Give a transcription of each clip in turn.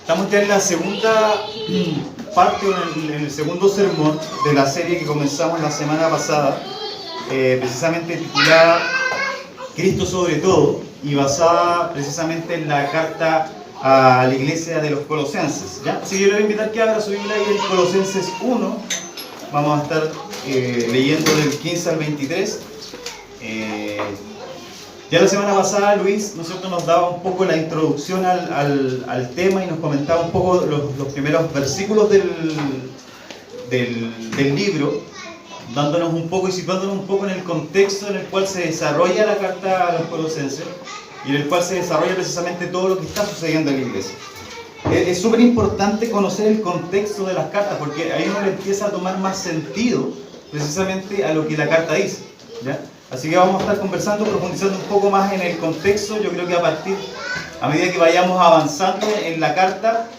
Estamos ya en la segunda parte, en el segundo sermón de la serie que comenzamos la semana pasada, precisamente titulada Cristo sobre todo, y basada precisamente en la carta a la iglesia de los Colosenses, ¿ya? Así que yo le voy a invitar que abra su Biblia ahí en Colosenses 1. Vamos a estar leyendo del 15 al 23. Ya la semana pasada Luis, nosotros nos daba un poco la introducción al tema y nos comentaba un poco los primeros versículos del libro, dándonos un poco y situándonos un poco en el contexto en el cual se desarrolla la carta a los Colosenses y en el cual se desarrolla precisamente todo lo que está sucediendo en la iglesia. Es súper importante conocer el contexto de las cartas, porque ahí uno le empieza a tomar más sentido precisamente a lo que la carta dice, ¿ya? Así que vamos a estar conversando, profundizando un poco más en el contexto. Yo creo que a medida que vayamos avanzando en la carta,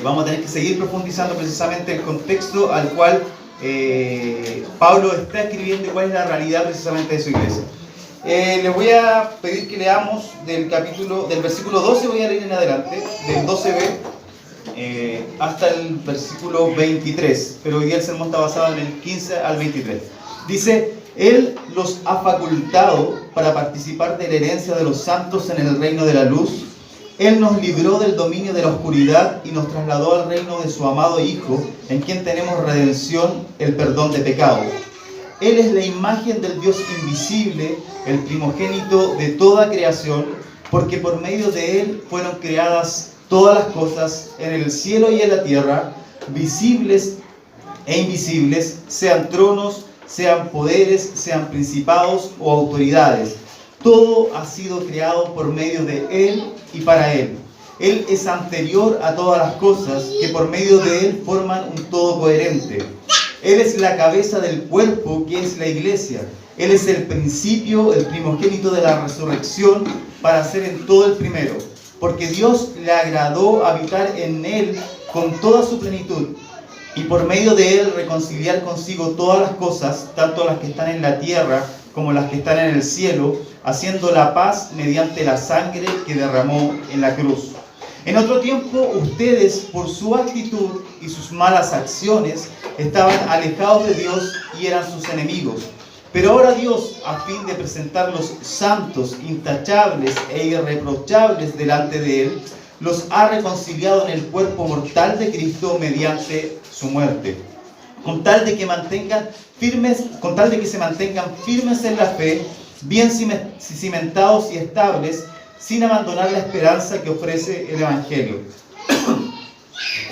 vamos a tener que seguir profundizando precisamente el contexto al cual Pablo está escribiendo y cuál es la realidad precisamente de su iglesia. Les voy a pedir que leamos del versículo 12, voy a leer en adelante, del 12b hasta el versículo 23, pero hoy día el sermón está basado en el 15 al 23. Dice: Él los ha facultado para participar de la herencia de los santos en el reino de la luz. Él nos libró del dominio de la oscuridad y nos trasladó al reino de su amado Hijo, en quien tenemos redención, el perdón de pecados. Él es la imagen del Dios invisible, el primogénito de toda creación, porque por medio de Él fueron creadas todas las cosas en el cielo y en la tierra, visibles e invisibles, sean tronos, sean poderes, sean principados o autoridades. Todo ha sido creado por medio de Él y para Él. Él es anterior a todas las cosas, que por medio de Él forman un todo coherente. Él es la cabeza del cuerpo, que es la iglesia. Él es el principio, el primogénito de la resurrección, para ser en todo el primero. Porque Dios le agradó habitar en Él con toda su plenitud, y por medio de Él reconciliar consigo todas las cosas, tanto las que están en la tierra como las que están en el cielo, haciendo la paz mediante la sangre que derramó en la cruz. En otro tiempo, ustedes, por su actitud y sus malas acciones, estaban alejados de Dios y eran sus enemigos. Pero ahora Dios, a fin de presentarlos santos, intachables e irreprochables delante de Él, los ha reconciliado en el cuerpo mortal de Cristo mediante su muerte, con tal de que se mantengan firmes en la fe, bien cimentados y estables, sin abandonar la esperanza que ofrece el Evangelio.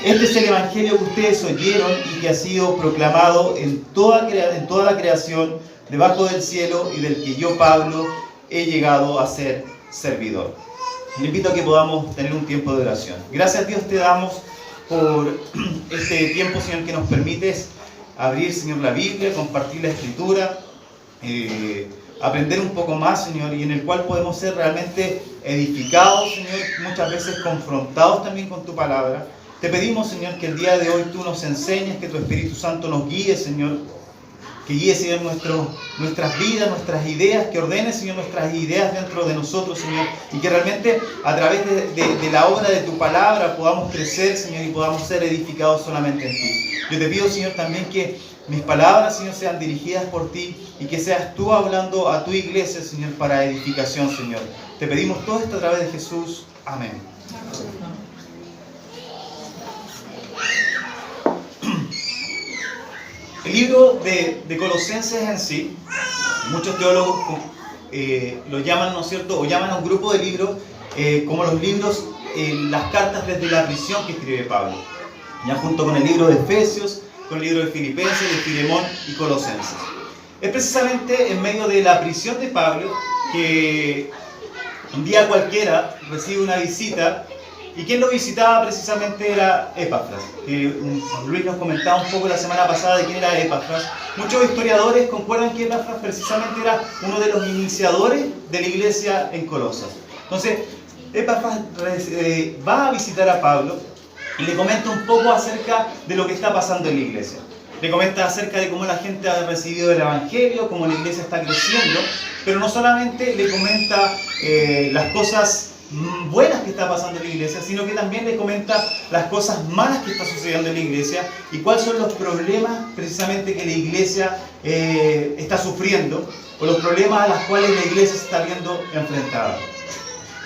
Este es el Evangelio que ustedes oyeron y que ha sido proclamado en toda la creación, debajo del cielo, y del que yo, Pablo, he llegado a ser servidor. Le invito a que podamos tener un tiempo de oración. Gracias, Dios, te damos por este tiempo, Señor, que nos permites abrir, Señor, la Biblia, compartir la Escritura, aprender un poco más, Señor, y en el cual podemos ser realmente edificados, Señor, muchas veces confrontados también con tu palabra. Te pedimos, Señor, que el día de hoy tú nos enseñes, que tu Espíritu Santo nos guíe, Señor, que guíe, Señor, nuestras vidas, nuestras ideas, que ordene, Señor, nuestras ideas dentro de nosotros, Señor, y que realmente a través de la obra de tu palabra podamos crecer, Señor, y podamos ser edificados solamente en ti. Yo te pido, Señor, también que mis palabras, Señor, sean dirigidas por ti y que seas tú hablando a tu iglesia, Señor, para edificación, Señor. Te pedimos todo esto a través de Jesús. Amén. El libro de Colosenses en sí, muchos teólogos lo llaman, ¿no es cierto?, o llaman a un grupo de libros como los libros, las cartas desde la prisión que escribe Pablo, ya junto con el libro de Efesios, con el libro de Filipenses, de Filemón y Colosenses. Es precisamente en medio de la prisión de Pablo que un día cualquiera recibe una visita. ¿Y quien lo visitaba precisamente era Epafras? Luis nos comentaba un poco la semana pasada de quién era Epafras. Muchos historiadores concuerdan que Epafras precisamente era uno de los iniciadores de la iglesia en Colosas. Entonces, Epafras va a visitar a Pablo y le comenta un poco acerca de lo que está pasando en la iglesia. Le comenta acerca de cómo la gente ha recibido el Evangelio, cómo la iglesia está creciendo, pero no solamente le comenta las cosas buenas que está pasando en la iglesia, sino que también les comenta las cosas malas que está sucediendo en la iglesia y cuáles son los problemas precisamente que la iglesia está sufriendo, o los problemas a los cuales la iglesia se está viendo enfrentada.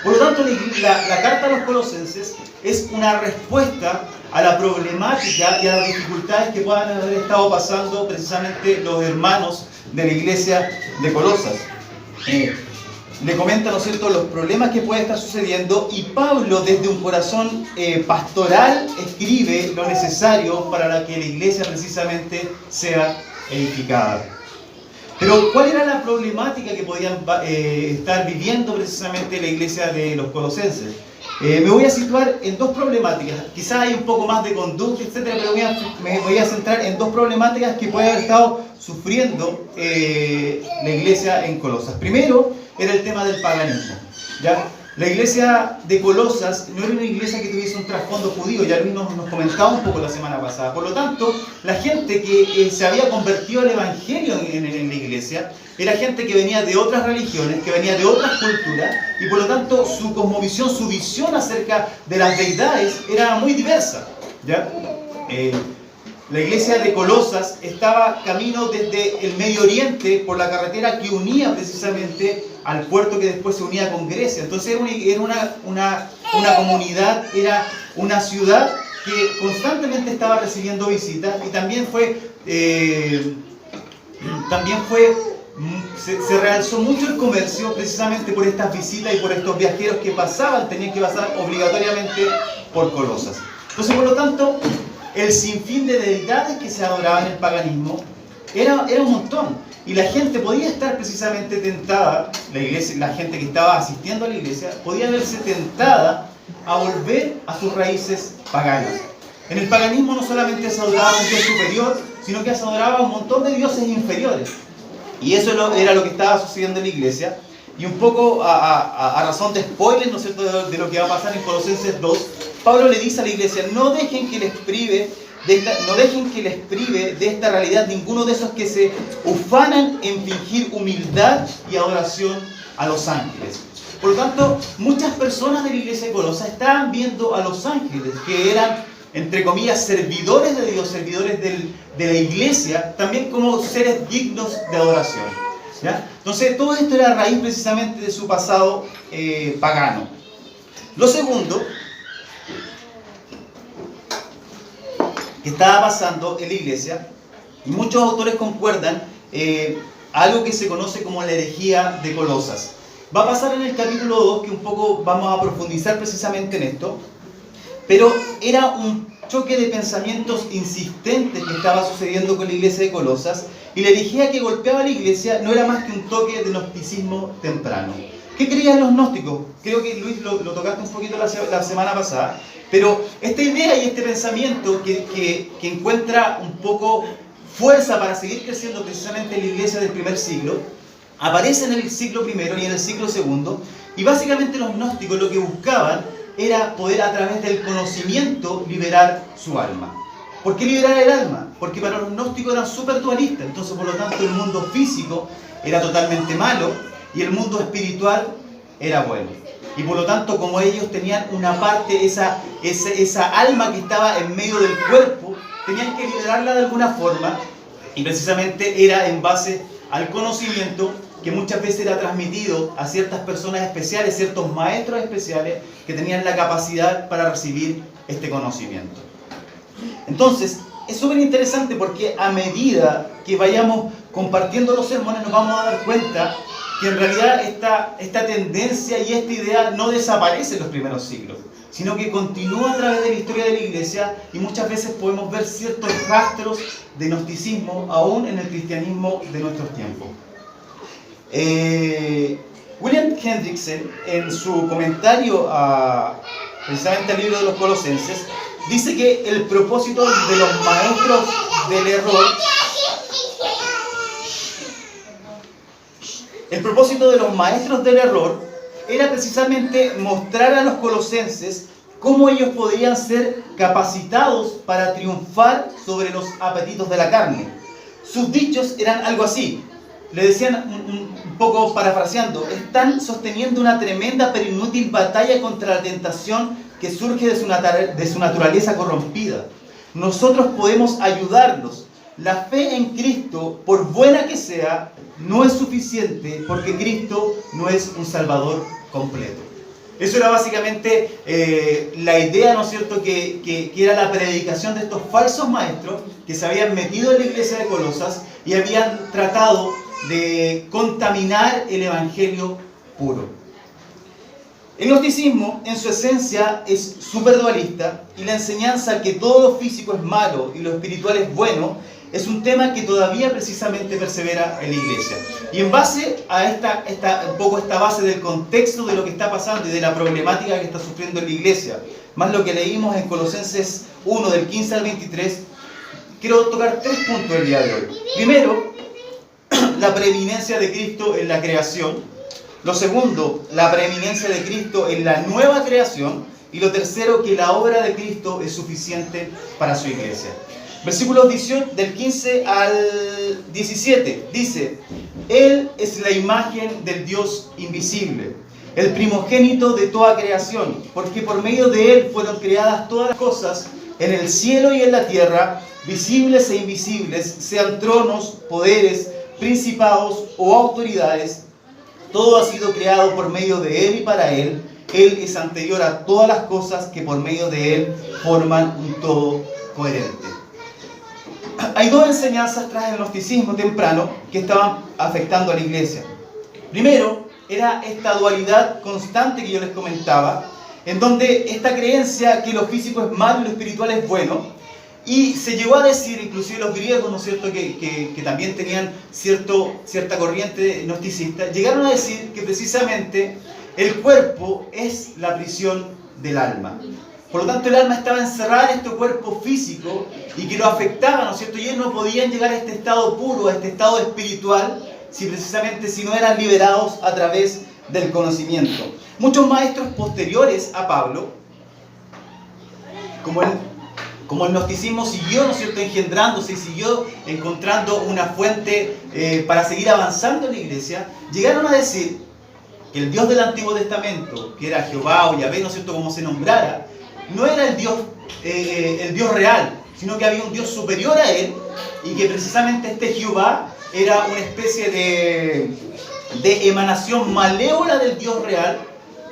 Por lo tanto, la carta a los Colosenses es una respuesta a la problemática y a las dificultades que puedan haber estado pasando precisamente los hermanos de la iglesia de Colosas. Le comenta, ¿no es cierto?, los problemas que puede estar sucediendo, y Pablo, desde un corazón pastoral, escribe lo necesario para que la iglesia precisamente sea edificada. Pero, ¿cuál era la problemática que podían estar viviendo precisamente la iglesia de los Colosenses? Me voy a situar en dos problemáticas. Quizás hay un poco más de conducta, etcétera, pero me voy a centrar en dos problemáticas que puede haber estado sufriendo la iglesia en Colosas. Primero, era el tema del paganismo, ¿ya? La iglesia de Colosas no era una iglesia que tuviese un trasfondo judío, ya Luis nos comentaba un poco la semana pasada. Por lo tanto, la gente que se había convertido al evangelio en la iglesia era gente que venía de otras religiones, que venía de otras culturas, y por lo tanto su cosmovisión, su visión acerca de las deidades era muy diversa, ¿ya? La iglesia de Colosas estaba camino desde el Medio Oriente por la carretera que unía precisamente al puerto que después se unía con Grecia. Entonces era una comunidad, era una ciudad que constantemente estaba recibiendo visitas, y también se realzó mucho el comercio precisamente por estas visitas y por estos viajeros que tenían que pasar obligatoriamente por Colosas. Entonces, por lo tanto, el sinfín de deidades que se adoraban en el paganismo era un montón. Y la gente podía estar precisamente tentada, la gente que estaba asistiendo a la iglesia, podía verse tentada a volver a sus raíces paganas. En el paganismo no solamente se adoraba a un dios superior, sino que se adoraba a un montón de dioses inferiores. Y eso era lo que estaba sucediendo en la iglesia. Y un poco a razón de spoiler, ¿no es cierto?, de lo que va a pasar en Colosenses 2, Pablo le dice a la iglesia: no dejen que les prive de esta realidad ninguno de esos que se ufanan en fingir humildad y adoración a los ángeles. Por lo tanto, muchas personas de la iglesia de Colosas estaban viendo a los ángeles, que eran, entre comillas, servidores de Dios, servidores de la iglesia, también como seres dignos de adoración, ¿ya? Entonces, todo esto era a raíz precisamente de su pasado pagano. Lo segundo que estaba pasando en la iglesia, y muchos autores concuerdan, algo que se conoce como la herejía de Colosas. Va a pasar en el capítulo 2, que un poco vamos a profundizar precisamente en esto, pero era un choque de pensamientos insistentes que estaba sucediendo con la iglesia de Colosas, y la herejía que golpeaba a la iglesia no era más que un toque de gnosticismo temprano. ¿Qué creían los gnósticos? Creo que Luis lo tocaste un poquito la semana pasada, pero esta idea y este pensamiento que encuentra un poco fuerza para seguir creciendo precisamente en la iglesia del primer siglo, aparece en el siglo primero y en el siglo segundo, y básicamente los gnósticos lo que buscaban era poder, a través del conocimiento, liberar su alma. ¿Por qué liberar el alma? Porque para los gnósticos eran súper dualistas. Entonces, por lo tanto, el mundo físico era totalmente malo y el mundo espiritual era bueno. Y por lo tanto, como ellos tenían una parte, esa alma que estaba en medio del cuerpo, tenían que liberarla de alguna forma, y precisamente era en base al conocimiento que muchas veces era transmitido a ciertas personas especiales, ciertos maestros especiales que tenían la capacidad para recibir este conocimiento. Entonces, es súper interesante porque a medida que vayamos compartiendo los sermones nos vamos a dar cuenta que en realidad esta tendencia y esta idea no desaparece en los primeros siglos, sino que continúa a través de la historia de la iglesia, y muchas veces podemos ver ciertos rastros de gnosticismo aún en el cristianismo de nuestros tiempos. William Hendrickson, en su comentario precisamente al libro de los Colosenses, dice que el propósito de los maestros del error era precisamente mostrar a los colosenses cómo ellos podían ser capacitados para triunfar sobre los apetitos de la carne. Sus dichos eran algo así: le decían, un poco parafraseando, están sosteniendo una tremenda pero inútil batalla contra la tentación que surge de su naturaleza corrompida. Nosotros podemos ayudarlos. La fe en Cristo, por buena que sea, no es suficiente porque Cristo no es un Salvador completo. Eso era básicamente la idea, ¿no es cierto?, que era la predicación de estos falsos maestros que se habían metido en la iglesia de Colosas y habían tratado de contaminar el evangelio puro. El gnosticismo, en su esencia, es súper dualista, y la enseñanza que todo lo físico es malo y lo espiritual es bueno es un tema que todavía precisamente persevera en la iglesia. Y en base a esta base del contexto de lo que está pasando y de la problemática que está sufriendo en la iglesia, más lo que leímos en Colosenses 1, del 15 al 23, quiero tocar 3 puntos el día de hoy. Primero, la preeminencia de Cristo en la creación. Lo segundo, la preeminencia de Cristo en la nueva creación. Y lo tercero, que la obra de Cristo es suficiente para su iglesia. Versículos del 15 al 17 dice: Él es la imagen del Dios invisible, el primogénito de toda creación, porque por medio de Él fueron creadas todas las cosas en el cielo y en la tierra, visibles e invisibles, sean tronos, poderes, principados o autoridades. Todo ha sido creado por medio de Él y para Él. Él es anterior a todas las cosas que por medio de Él forman un todo coherente. Hay 2 enseñanzas tras el gnosticismo temprano que estaban afectando a la iglesia. Primero, era esta dualidad constante que yo les comentaba, en donde esta creencia que lo físico es malo y lo espiritual es bueno, y se llegó a decir, inclusive los griegos, ¿no es cierto?, que también tenían cierta corriente gnosticista, llegaron a decir que precisamente el cuerpo es la prisión del alma. Por lo tanto, el alma estaba encerrada en este cuerpo físico y que lo afectaba, ¿no es cierto? Y ellos no podían llegar a este estado puro, a este estado espiritual, si no eran liberados a través del conocimiento. Muchos maestros posteriores a Pablo, como el gnosticismo siguió, ¿no es cierto?, engendrándose y siguió encontrando una fuente para seguir avanzando en la iglesia, llegaron a decir que el Dios del Antiguo Testamento, que era Jehová o Yahvé, ¿no es cierto?, como se nombrara, no era el Dios real, sino que había un Dios superior a él, y que precisamente este Jehová era una especie de emanación malévola del Dios real.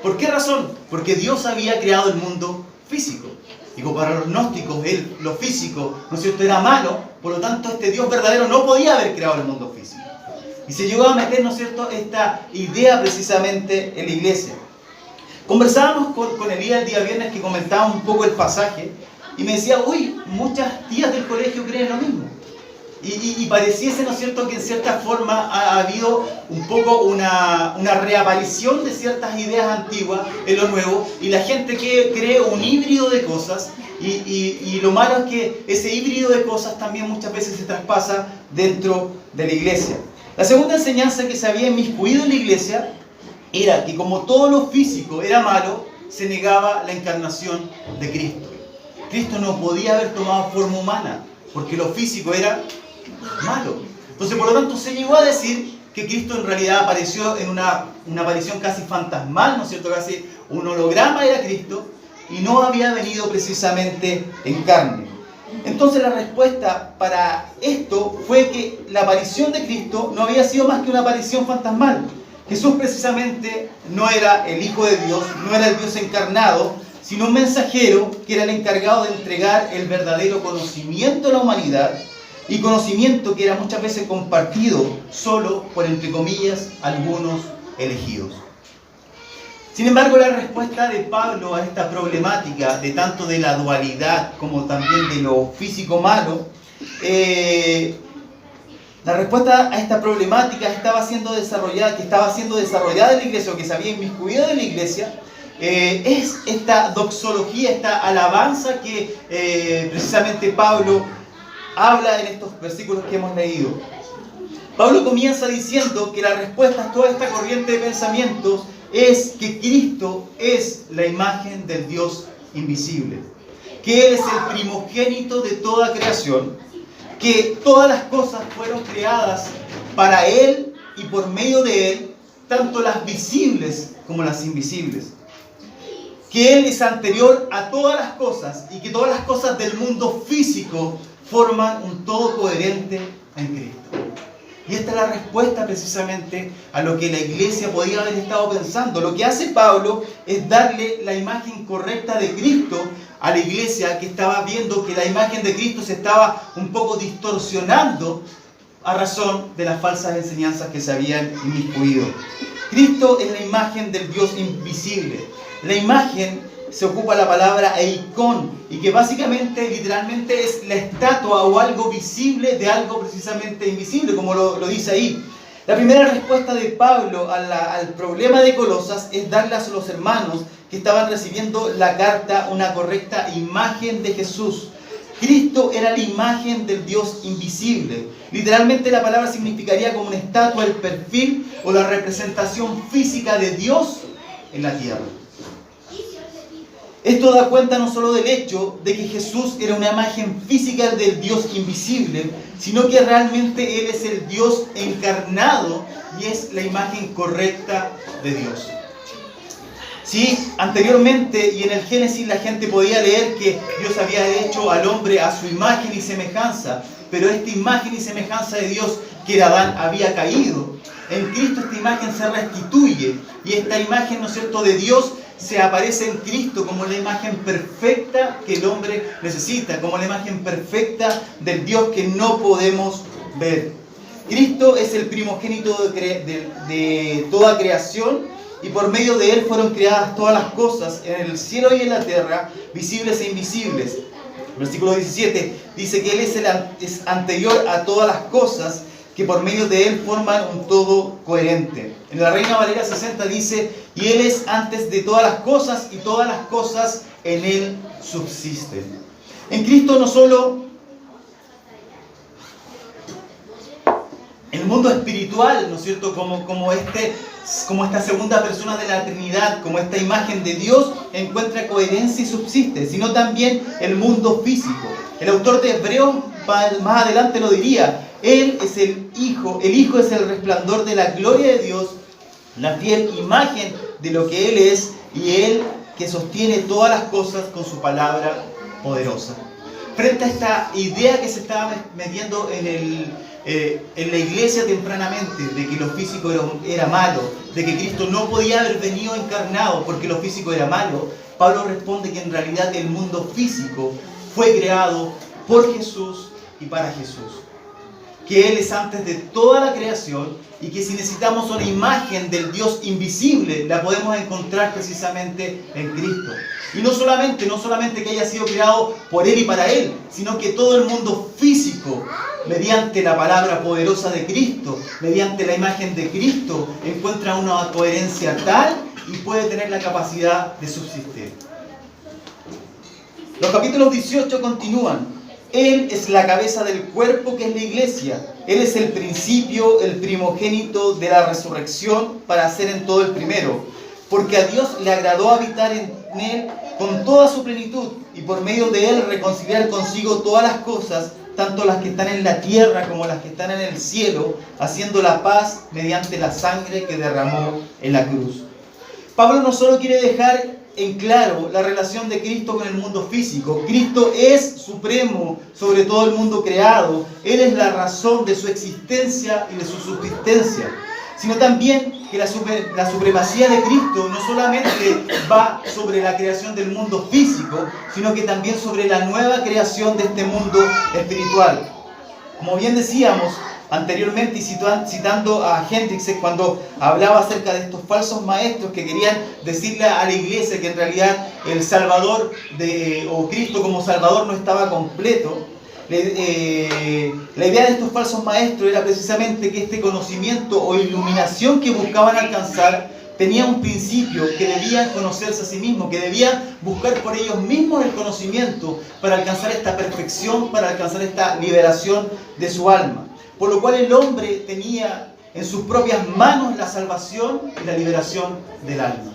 ¿Por qué razón? Porque Dios había creado el mundo físico. Y como para los gnósticos lo físico, ¿no es cierto?, era malo, por lo tanto este Dios verdadero no podía haber creado el mundo físico. Y se llegó a meter, ¿no es cierto?, esta idea precisamente en la iglesia. Conversábamos con Elías el día viernes, que comentábamos un poco el pasaje, y me decía: uy, muchas tías del colegio creen lo mismo. Y pareciese, ¿no es cierto?, que en cierta forma ha habido un poco una reaparición de ciertas ideas antiguas en lo nuevo, y la gente que cree un híbrido de cosas, y lo malo es que ese híbrido de cosas también muchas veces se traspasa dentro de la iglesia. La segunda enseñanza que se había inmiscuido en la iglesia era que como todo lo físico era malo, se negaba la encarnación de Cristo. Cristo no podía haber tomado forma humana, porque lo físico era malo. Entonces, por lo tanto, se llegó a decir que Cristo en realidad apareció en una aparición casi fantasmal, ¿no es cierto? Casi un holograma era Cristo, y no había venido precisamente en carne. Entonces la respuesta para esto fue que la aparición de Cristo no había sido más que una aparición fantasmal. Jesús precisamente no era el Hijo de Dios, no era el Dios encarnado, sino un mensajero que era el encargado de entregar el verdadero conocimiento a la humanidad, y conocimiento que era muchas veces compartido solo por, entre comillas, algunos elegidos. Sin embargo, la respuesta de Pablo a esta problemática, de tanto de la dualidad como también de lo físico malo, la respuesta a esta problemática que estaba siendo desarrollada en la iglesia, o que se había inmiscuido en la iglesia, es esta doxología, esta alabanza que precisamente Pablo habla en estos versículos que hemos leído. Pablo comienza diciendo que la respuesta a toda esta corriente de pensamientos es que Cristo es la imagen del Dios invisible, que Él es el primogénito de toda creación, que todas las cosas fueron creadas para Él y por medio de Él, tanto las visibles como las invisibles. Que Él es anterior a todas las cosas y que todas las cosas del mundo físico forman un todo coherente en Cristo. Y esta es la respuesta precisamente a lo que la iglesia podía haber estado pensando. Lo que hace Pablo es darle la imagen correcta de Cristo a la iglesia, que estaba viendo que la imagen de Cristo se estaba un poco distorsionando a razón de las falsas enseñanzas que se habían inmiscuido. Cristo es la imagen del Dios invisible. La imagen se ocupa la palabra eikon, y que básicamente, literalmente, es la estatua o algo visible de algo precisamente invisible, como lo dice ahí. La primera respuesta de Pablo al problema de Colosas es darle a los hermanos que estaban recibiendo la carta una correcta imagen de Jesús. Cristo era la imagen del Dios invisible. Literalmente la palabra significaría como una estatua, el perfil o la representación física de Dios en la tierra. Esto da cuenta no solo del hecho de que Jesús era una imagen física del Dios invisible, sino que realmente Él es el Dios encarnado y es la imagen correcta de Dios. Sí, anteriormente y en el Génesis la gente podía leer que Dios había hecho al hombre a su imagen y semejanza, pero esta imagen y semejanza de Dios que era Adán había caído. En Cristo esta imagen se restituye y esta imagen, ¿no es cierto?, de Dios se aparece en Cristo como la imagen perfecta que el hombre necesita, como la imagen perfecta del Dios que no podemos ver. Cristo es el primogénito de toda creación y por medio de Él fueron creadas todas las cosas en el cielo y en la tierra, visibles e invisibles. Versículo 17 dice que Él es anterior a todas las cosas, que por medio de Él forman un todo coherente. En la Reina Valera 60 dice, y Él es antes de todas las cosas, y todas las cosas en Él subsisten. En Cristo no solo el mundo espiritual, ¿no es cierto?, como esta segunda persona de la Trinidad, como esta imagen de Dios, encuentra coherencia y subsiste, sino también el mundo físico. El autor de Hebreos más adelante lo diría, Él es el Hijo es el resplandor de la gloria de Dios, la fiel imagen de lo que Él es, y Él que sostiene todas las cosas con su palabra poderosa. Frente a esta idea que se estaba metiendo en la iglesia tempranamente, de que lo físico era malo, de que Cristo no podía haber venido encarnado porque lo físico era malo, Pablo responde que en realidad el mundo físico fue creado por Jesús y para Jesús. Que Él es antes de toda la creación y que si necesitamos una imagen del Dios invisible, la podemos encontrar precisamente en Cristo. Y no solamente que haya sido creado por Él y para Él, sino que todo el mundo físico, mediante la palabra poderosa de Cristo, mediante la imagen de Cristo, encuentra una coherencia tal y puede tener la capacidad de subsistir. Los capítulos 18 continúan. Él es la cabeza del cuerpo que es la iglesia. Él es el principio, el primogénito de la resurrección para ser en todo el primero. Porque a Dios le agradó habitar en Él con toda su plenitud y por medio de Él reconciliar consigo todas las cosas, tanto las que están en la tierra como las que están en el cielo, haciendo la paz mediante la sangre que derramó en la cruz. Pablo no solo quiere dejar en claro la relación de Cristo con el mundo físico. Cristo es supremo sobre todo el mundo creado. Él es la razón de su existencia y de su subsistencia. Sino también que la supremacía de Cristo no solamente va sobre la creación del mundo físico, sino que también sobre la nueva creación de este mundo espiritual. Como bien decíamos anteriormente y citando a Hendriksen cuando hablaba acerca de estos falsos maestros que querían decirle a la iglesia que en realidad el Salvador o Cristo como Salvador no estaba completo. La idea de estos falsos maestros era precisamente que este conocimiento o iluminación que buscaban alcanzar tenía un principio, que debían conocerse a sí mismos, que debían buscar por ellos mismos el conocimiento para alcanzar esta perfección, para alcanzar esta liberación de su alma. Por lo cual el hombre tenía en sus propias manos la salvación y la liberación del alma.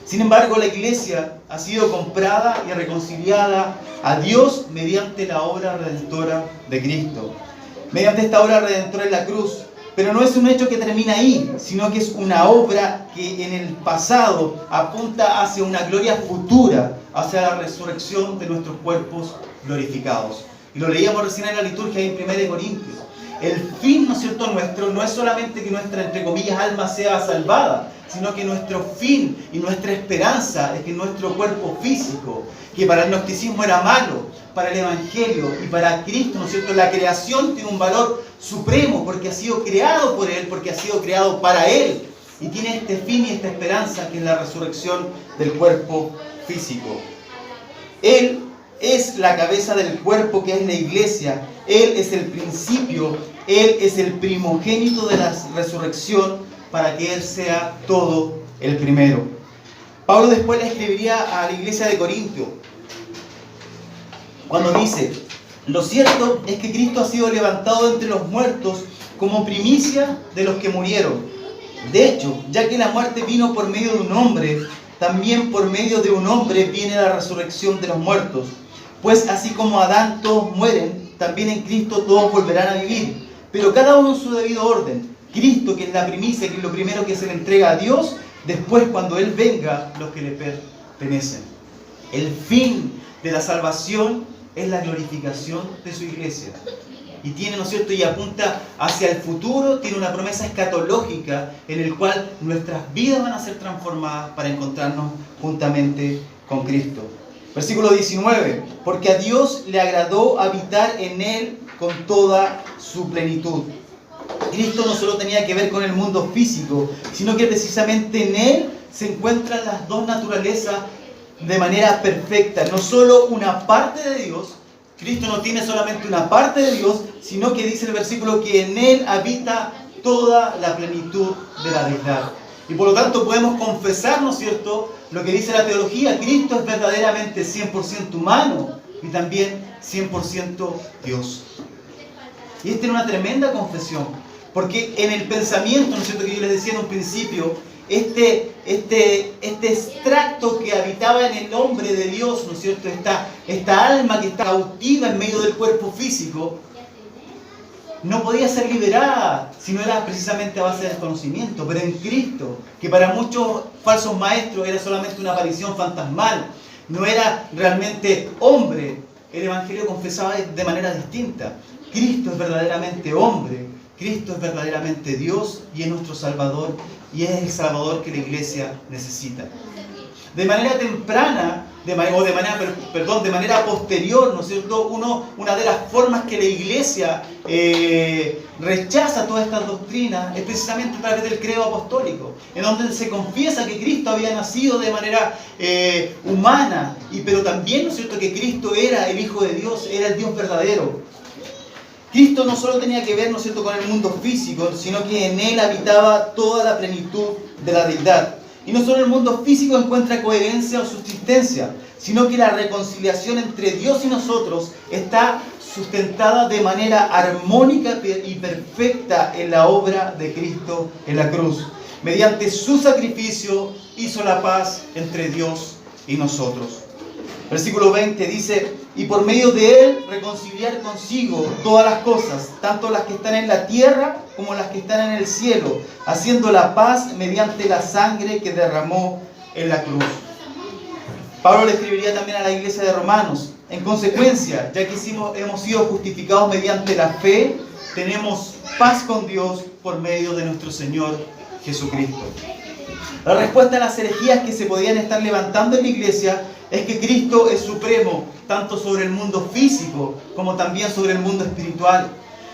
Sin embargo, la iglesia ha sido comprada y reconciliada a Dios mediante la obra redentora de Cristo. Mediante esta obra redentora en la cruz, Pero no es un hecho que termina ahí, sino que es una obra que en el pasado apunta hacia una gloria futura, hacia la resurrección de nuestros cuerpos glorificados. Y lo leíamos recién en la liturgia en 1 Corintios. El fin, ¿no es cierto?, nuestro no es solamente que nuestra, entre comillas, alma sea salvada, sino que nuestro fin y nuestra esperanza es que nuestro cuerpo físico, que para el gnosticismo era malo, para el Evangelio y para Cristo, ¿no es cierto?, la creación tiene un valor supremo porque ha sido creado por Él, porque ha sido creado para Él. Y tiene este fin y esta esperanza que es la resurrección del cuerpo físico. Él es la cabeza del cuerpo que es la iglesia. Él es el principio, Él es el primogénito de la resurrección para que Él sea todo el primero. Pablo después le escribiría a la iglesia de Corintio cuando dice: lo cierto es que Cristo ha sido levantado entre los muertos como primicia de los que murieron. De hecho, ya que la muerte vino por medio de un hombre, también por medio de un hombre viene la resurrección de los muertos. Pues así como Adán todos mueren, también en Cristo todos volverán a vivir, pero cada uno en su debido orden. Cristo, que es la primicia, que es lo primero que se le entrega a Dios, después cuando Él venga, los que le pertenecen. El fin de la salvación es la glorificación de su iglesia. Y tiene, ¿no es cierto?, y apunta hacia el futuro, tiene una promesa escatológica en el cual nuestras vidas van a ser transformadas para encontrarnos juntamente con Cristo. Versículo 19, porque a Dios le agradó habitar en Él con toda su plenitud. Cristo no solo tenía que ver con el mundo físico, sino que precisamente en Él se encuentran las dos naturalezas de manera perfecta. No solo una parte de Dios, Cristo no tiene solamente una parte de Dios, sino que dice el versículo que en Él habita toda la plenitud de la deidad. Y por lo tanto podemos confesar, ¿no es cierto?, lo que dice la teología: Cristo es verdaderamente 100% humano y también 100% Dios. Y esta es una tremenda confesión, porque en el pensamiento, ¿no es cierto?, que yo les decía en un principio, este extracto que habitaba en el hombre de Dios, ¿no es cierto?, esta alma que está cautiva en medio del cuerpo físico, no podía ser liberada si no era precisamente a base de desconocimiento. Pero en Cristo, que para muchos falsos maestros era solamente una aparición fantasmal, no era realmente hombre, el Evangelio confesaba de manera distinta. Cristo es verdaderamente hombre, Cristo es verdaderamente Dios y es nuestro Salvador, y es el Salvador que la iglesia necesita. De manera temprana, de manera posterior, ¿no es cierto?, una de las formas que la iglesia rechaza todas estas doctrinas es precisamente a través del credo apostólico, en donde se confiesa que Cristo había nacido de manera humana, pero también, ¿no es cierto?, que Cristo era el Hijo de Dios, era el Dios verdadero. Cristo no solo tenía que ver, ¿no es cierto?, con el mundo físico, sino que en Él habitaba toda la plenitud de la deidad. Y no solo el mundo físico encuentra coherencia o subsistencia, sino que la reconciliación entre Dios y nosotros está sustentada de manera armónica y perfecta en la obra de Cristo en la cruz. Mediante su sacrificio hizo la paz entre Dios y nosotros. Versículo 20 dice: y por medio de Él reconciliar consigo todas las cosas, tanto las que están en la tierra como las que están en el cielo, haciendo la paz mediante la sangre que derramó en la cruz. Pablo le escribiría también a la iglesia de Romanos: en consecuencia, ya que hemos sido justificados mediante la fe, tenemos paz con Dios por medio de nuestro Señor Jesucristo. La respuesta a las herejías que se podían estar levantando en la iglesia es que Cristo es supremo, tanto sobre el mundo físico como también sobre el mundo espiritual.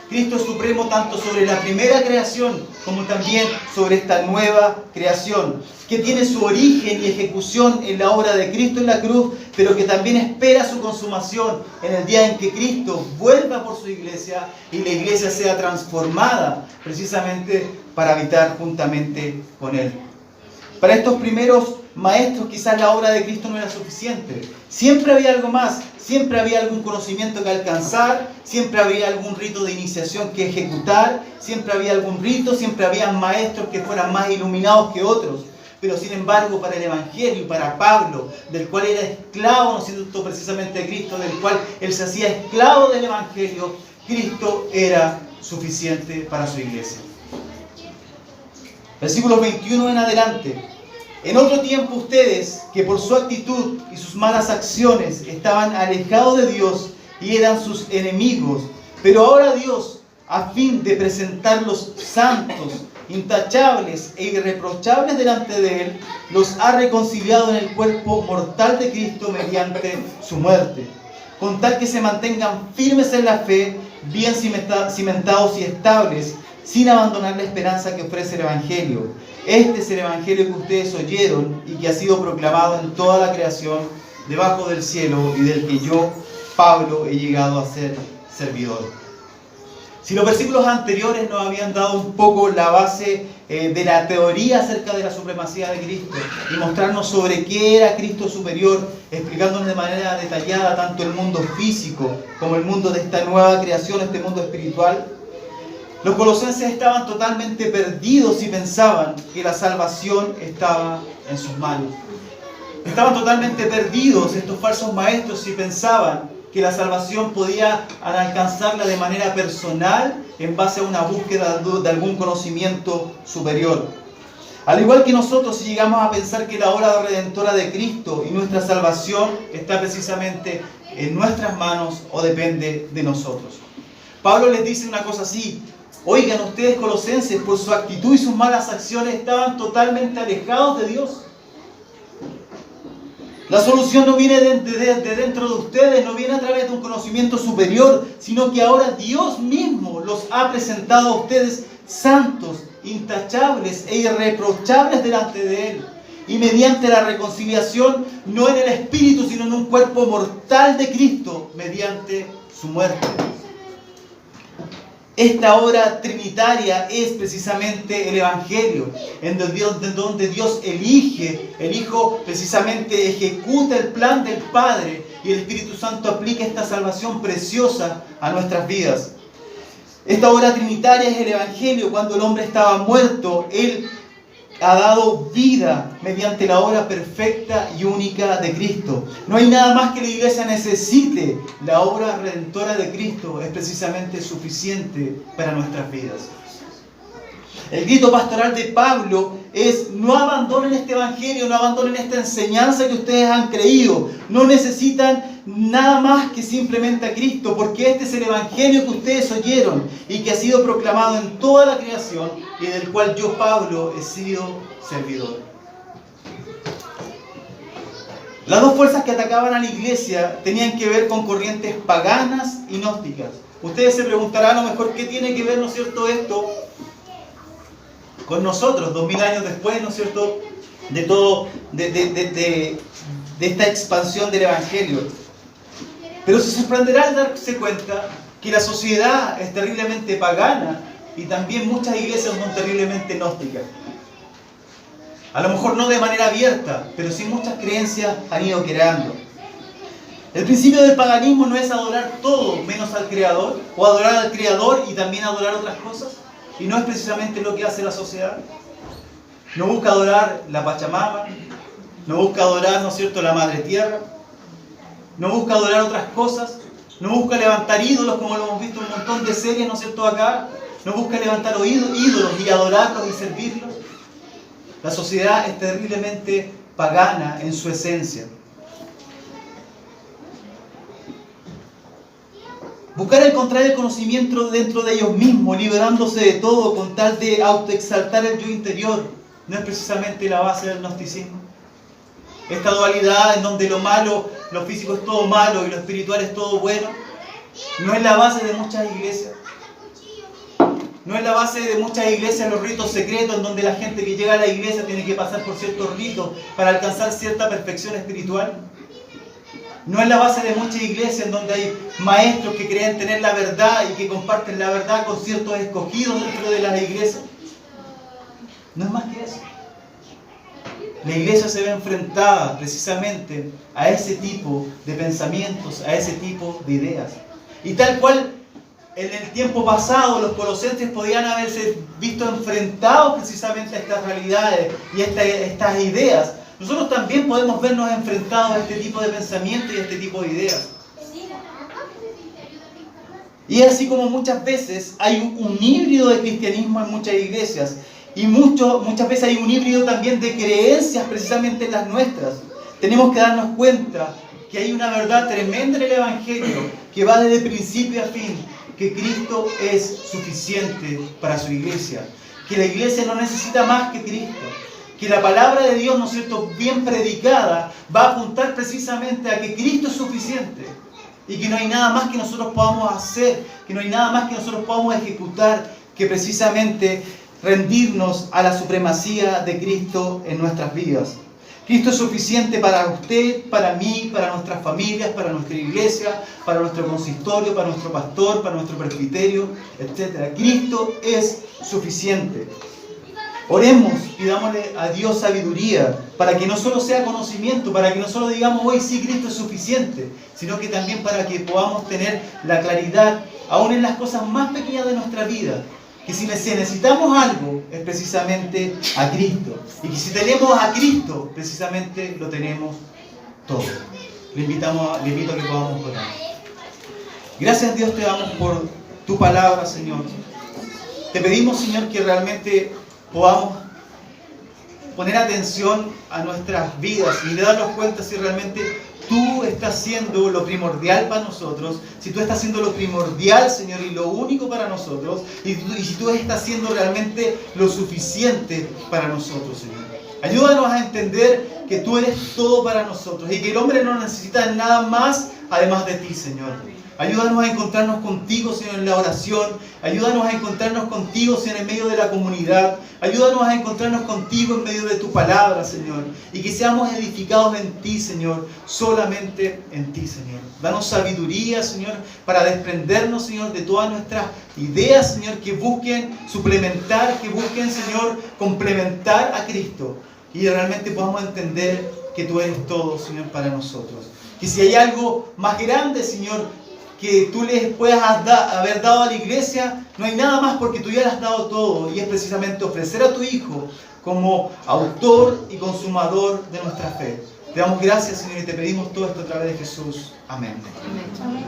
Cristo es supremo tanto sobre la primera creación como también sobre esta nueva creación, que tiene su origen y ejecución en la obra de Cristo en la cruz, pero que también espera su consumación en el día en que Cristo vuelva por su iglesia y la iglesia sea transformada precisamente para habitar juntamente con Él. Para estos primeros maestros quizás la obra de Cristo no era suficiente. Siempre había algo más, siempre había algún conocimiento que alcanzar, siempre había algún rito de iniciación que ejecutar, siempre había algún rito, siempre había maestros que fueran más iluminados que otros. Pero sin embargo, para el Evangelio, para Pablo, del cual era esclavo, ¿no es cierto?, precisamente de Cristo, del cual él se hacía esclavo del Evangelio, Cristo era suficiente para su iglesia. Versículos 21 en adelante. En otro tiempo ustedes, que por su actitud y sus malas acciones estaban alejados de Dios y eran sus enemigos, pero ahora Dios, a fin de presentarlos santos, intachables e irreprochables delante de Él, los ha reconciliado en el cuerpo mortal de Cristo mediante su muerte, con tal que se mantengan firmes en la fe, bien cimentados y estables, sin abandonar la esperanza que ofrece el Evangelio. Este es el Evangelio que ustedes oyeron y que ha sido proclamado en toda la creación debajo del cielo, y del que yo, Pablo, he llegado a ser servidor. Si los versículos anteriores nos habían dado un poco la base de la teoría acerca de la supremacía de Cristo y mostrarnos sobre qué era Cristo superior, explicándonos de manera detallada tanto el mundo físico como el mundo de esta nueva creación, este mundo espiritual, los colosenses estaban totalmente perdidos y pensaban que la salvación estaba en sus manos. Estaban totalmente perdidos estos falsos maestros y pensaban que la salvación podía alcanzarla de manera personal en base a una búsqueda de algún conocimiento superior. Al igual que nosotros, si llegamos a pensar que la obra redentora de Cristo y nuestra salvación está precisamente en nuestras manos o depende de nosotros. Pablo les dice una cosa así: oigan, ustedes colosenses, por su actitud y sus malas acciones estaban totalmente alejados de Dios. La solución no viene de dentro de ustedes, no viene a través de un conocimiento superior, sino que ahora Dios mismo los ha presentado a ustedes santos, intachables e irreprochables delante de Él. Y mediante la reconciliación, no en el espíritu, sino en un cuerpo mortal de Cristo, mediante su muerte. Esta obra trinitaria es precisamente el Evangelio, en donde Dios elige, el Hijo precisamente ejecuta el plan del Padre y el Espíritu Santo aplica esta salvación preciosa a nuestras vidas. Esta obra trinitaria es el Evangelio. Cuando el hombre estaba muerto, Él ha dado vida mediante la obra perfecta y única de Cristo. No hay nada más que la iglesia necesite. La obra redentora de Cristo es precisamente suficiente para nuestras vidas. El grito pastoral de Pablo es: no abandonen este evangelio, no abandonen esta enseñanza que ustedes han creído. No necesitan nada más que simplemente a Cristo, porque este es el evangelio que ustedes oyeron y que ha sido proclamado en toda la creación y del cual yo, Pablo, he sido servidor. Las dos fuerzas que atacaban a la iglesia tenían que ver con corrientes paganas y gnósticas. Ustedes se preguntarán a lo mejor qué tiene que ver, ¿no es cierto?, esto con nosotros, 2000 años después, ¿no es cierto?, de esta expansión del Evangelio. Pero se sorprenderá al darse cuenta que la sociedad es terriblemente pagana y también muchas iglesias son terriblemente gnósticas. A lo mejor no de manera abierta, pero sí muchas creencias han ido creando. El principio del paganismo no es adorar todo menos al Creador, o adorar al Creador y también adorar otras cosas. Y no es precisamente lo que hace la sociedad. No busca adorar la Pachamama, no busca adorar, ¿no es cierto?, la Madre Tierra, no busca adorar otras cosas, no busca levantar ídolos como lo hemos visto en un montón de series, ¿no es cierto?, acá. No busca levantar ídolos y adorarlos y servirlos. La sociedad es terriblemente pagana en su esencia. Buscar encontrar el conocimiento dentro de ellos mismos, liberándose de todo con tal de autoexaltar el yo interior, no es precisamente la base del gnosticismo. Esta dualidad en donde lo malo, lo físico es todo malo y lo espiritual es todo bueno, no es la base de muchas iglesias. No es la base de muchas iglesias los ritos secretos en donde la gente que llega a la iglesia tiene que pasar por ciertos ritos para alcanzar cierta perfección espiritual. No es la base de muchas iglesias en donde hay maestros que creen tener la verdad y que comparten la verdad con ciertos escogidos dentro de las iglesias. No es más que eso. La iglesia se ve enfrentada precisamente a ese tipo de pensamientos, a ese tipo de ideas. Y tal cual en el tiempo pasado los colosenses podían haberse visto enfrentados precisamente a estas realidades y a estas ideas, nosotros también podemos vernos enfrentados a este tipo de pensamientos y a este tipo de ideas. Y así como muchas veces hay un híbrido de cristianismo en muchas iglesias, Y muchas veces hay un híbrido también de creencias, precisamente las nuestras. Tenemos que darnos cuenta que hay una verdad tremenda en el Evangelio, que va desde principio a fin, que Cristo es suficiente para su iglesia, que la iglesia no necesita más que Cristo, que la palabra de Dios, ¿no es cierto?, bien predicada, va a apuntar precisamente a que Cristo es suficiente y que no hay nada más que nosotros podamos hacer, que no hay nada más que nosotros podamos ejecutar, que precisamente rendirnos a la supremacía de Cristo en nuestras vidas. Cristo es suficiente para usted, para mí, para nuestras familias, para nuestra iglesia, para nuestro consistorio, para nuestro pastor, para nuestro presbiterio, etc. Cristo es suficiente. Oremos, pidámosle a Dios sabiduría, para que no solo sea conocimiento, para que no solo digamos hoy sí, Cristo es suficiente, sino que también para que podamos tener la claridad, aún en las cosas más pequeñas de nuestra vida, que si necesitamos algo es precisamente a Cristo, y que si tenemos a Cristo, precisamente lo tenemos todo. Le invito a que podamos orar. Gracias, Dios, te damos por tu palabra, Señor. Te pedimos, Señor, que realmente podamos poner atención a nuestras vidas y darnos cuenta si realmente tú estás siendo lo primordial para nosotros, si tú estás siendo lo primordial, Señor, y lo único para nosotros, y si tú estás siendo realmente lo suficiente para nosotros, Señor. Ayúdanos a entender que tú eres todo para nosotros y que el hombre no necesita nada más además de ti, Señor. Ayúdanos a encontrarnos contigo, Señor, en la oración. Ayúdanos a encontrarnos contigo, Señor, en medio de la comunidad. Ayúdanos a encontrarnos contigo en medio de tu palabra, Señor. Y que seamos edificados en ti, Señor. Solamente en ti, Señor. Danos sabiduría, Señor, para desprendernos, Señor, de todas nuestras ideas, Señor, que busquen suplementar, que busquen, Señor, complementar a Cristo. Y realmente podamos entender que tú eres todo, Señor, para nosotros. Que si hay algo más grande, Señor, que tú les puedas haber dado a la iglesia, no hay nada más porque tú ya le has dado todo, y es precisamente ofrecer a tu Hijo como autor y consumador de nuestra fe. Te damos gracias, Señor, y te pedimos todo esto a través de Jesús. Amén. Amén.